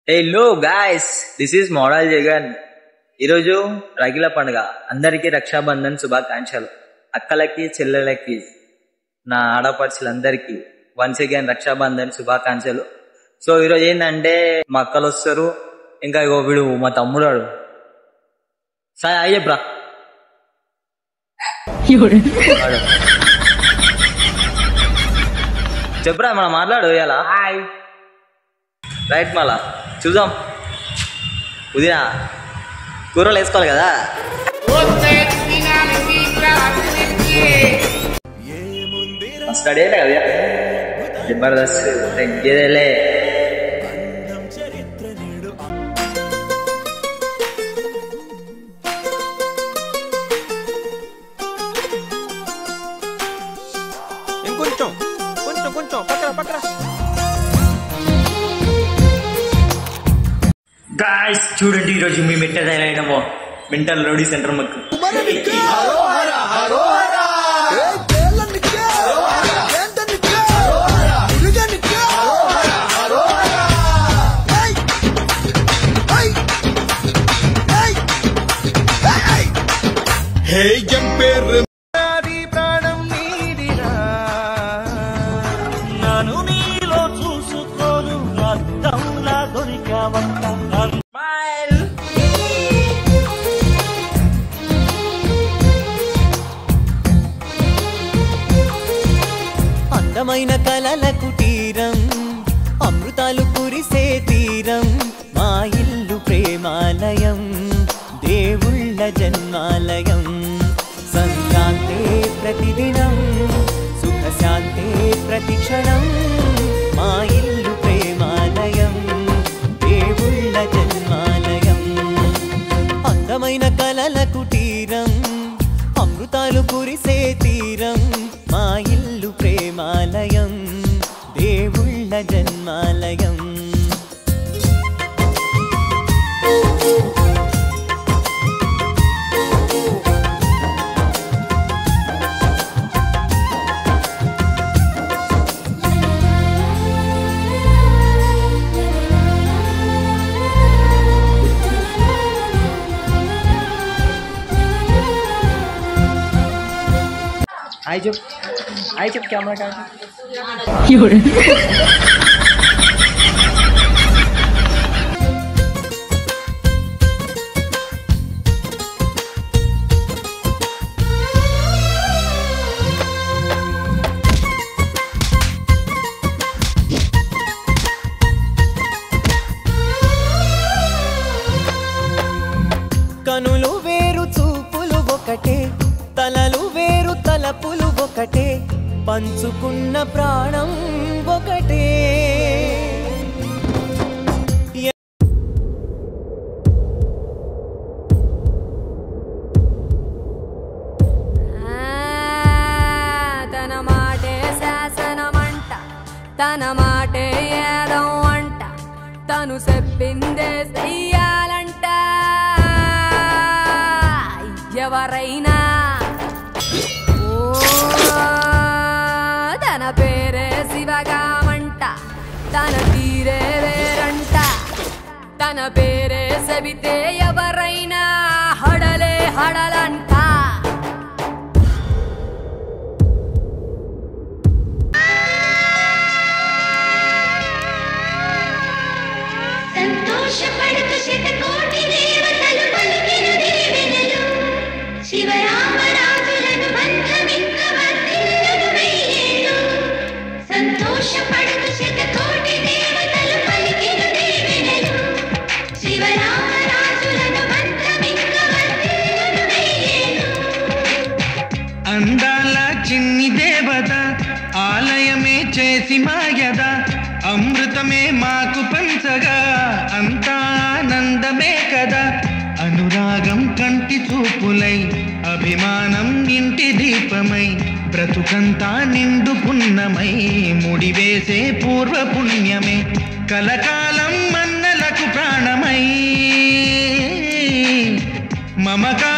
Hello guys, this is model Jagan. ఈరోజు రగిల పండుగ. అందరికీ రక్షాబంధన్ శుభాకాంక్షలు. అక్కలకి చెల్లెలకి నా ఆడపడుచులందరికీ వన్స్ అగైన్ రక్షాబంధన్ శుభాకాంక్షలు. సో ఈరోజు ఏంటంటే మా అక్కలు వస్తారు, ఇంకా ఇగో వీడు మా తమ్ముడు సాయి అయ్యబ్రా చెప్పరా మనం మాట్లాడు ఇలా రైట్. మళ్ళా చూద్దాం, ఉదయం కూరలు వేసుకోవాలి కదా. స్టడీ అయినా కదా జబర్దస్త్ తగ్గేదేలే. ఇంకొంచెం కొంచెం కొంచెం పక్కన పక్కన. గాయ్స్ చూడండి, ఈరోజు మేము ఎట్టదైనామో మెంటల్ రౌడీ సెంటర్ మాకు. ప్రాణం నీదిరా, నన్ను నీలో చూసుకోను, అద్దంలా దొరికావంట. అందమైన కలల కుటీరం, అమృతాలు కురిసే తీరం, మా ఇల్లు ప్రేమాలయం, దేవుళ్ళ జన్మాలయం. సంక్రాంతే ప్రతిదినం, సుఖశాంతే ప్రతిక్షణం, మా ఇల్లు ప్రేమాలయం, దేవుళ్ళ జన్మాలయం. అందమైన కలల కుటీరం, అమృతాలు కురిసే తీరం, మా ఇల్లు ప్రేమాలయం, దేవుళ్ళ జన్మాలయం. హాయ్ చెప్, హాయ్ చెప్ కెమెరా కాదు. కనులు వేరు చూపులు ఒకటే, తలలు వేరు తలపులు ఒకటే, పంచుకున్న ప్రాణం ఒకటే. తన మాటే శాసనమంట, తన మాటే ఏదం అంట, తను చెప్పిందే చెయ్యాలంట. ఎవరైనా తన పేరే శివగామంట, తన తీరే వేరంట, తన పేరే సబితే ఎవరైనా హడలే హడలంట. సంతోషపడుతు శతకోటి దేవతలు పలికిన దీవెనలు, శివరామరాజులను బంధమింక వర్ధిల్లును వెయ్యేళ్ళు. సంతోషపడుతు శతకోటి దేవతలు పలికిన దీవెనలు, శివరామరాజులను బంధమింక వర్ధిల్లును వెయ్యేళ్ళు. అందాల చిన్ని దేవత ఆలయమే చేసి మాయద, అమృతమే మాకు పంచగా అంతా ఆనందమే కదా. అనురాగం కంటి చూపులై, అభిమానం ఇంటి దీపమై, బ్రతుకంతా నిండు పున్నమై, ముడివేసే పూర్వ పుణ్యమే, కలకాలం మన్నలకు ప్రాణమై, మమకా